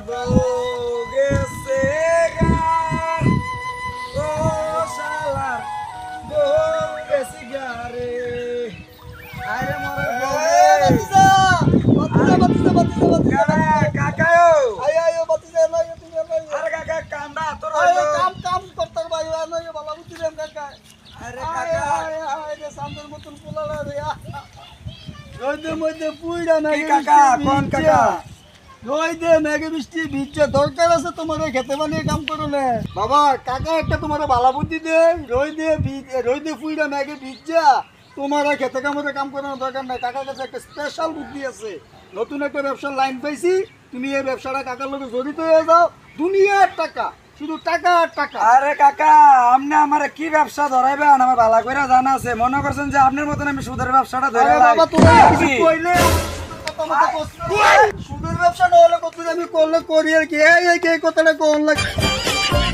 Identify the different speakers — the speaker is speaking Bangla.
Speaker 1: বউ গেছে গা, ও শালার বউ গেছে গা রে। আরে মোরে বউ রে। কারা কাকাও? আরে কাকা কান্দা তোর হইলো। আরে কাকা কি কাকা কোন কাকা?
Speaker 2: দরকার আছে তোমার খেতে বানিয়ে কাম করো না বাবা। কাকা একটা তোমার ভালা বুদ্ধি দে, রই দে ফুইরা ম্যাগে ভিজা তোমার খেতে কামড়ে কাম করানোর দরকার নাই। কাকার কাছে একটা স্পেশাল বুদ্ধি আছে। নতুন একটা ব্যবসার লাইন পাইছি, তুমি এই ব্যবসাটা কাকার লোকে জড়িত হয়ে যাও। দুনিয়ার টাকা, শুধু টাকা আর টাকা।
Speaker 1: আরে কাকা আপনি আমার কি ব্যবসা ধরাইবেন আমার ভালো করে জানা আছে। মনে করছেন যে আপনার মতন আমি সুদের ব্যবসাটা ধরে
Speaker 2: আরে বাবা তোমার কিছু কইলে সুদের ব্যবসা না হলে কত আমি করলে করি আর কি এই কথাটা কোন লাগে।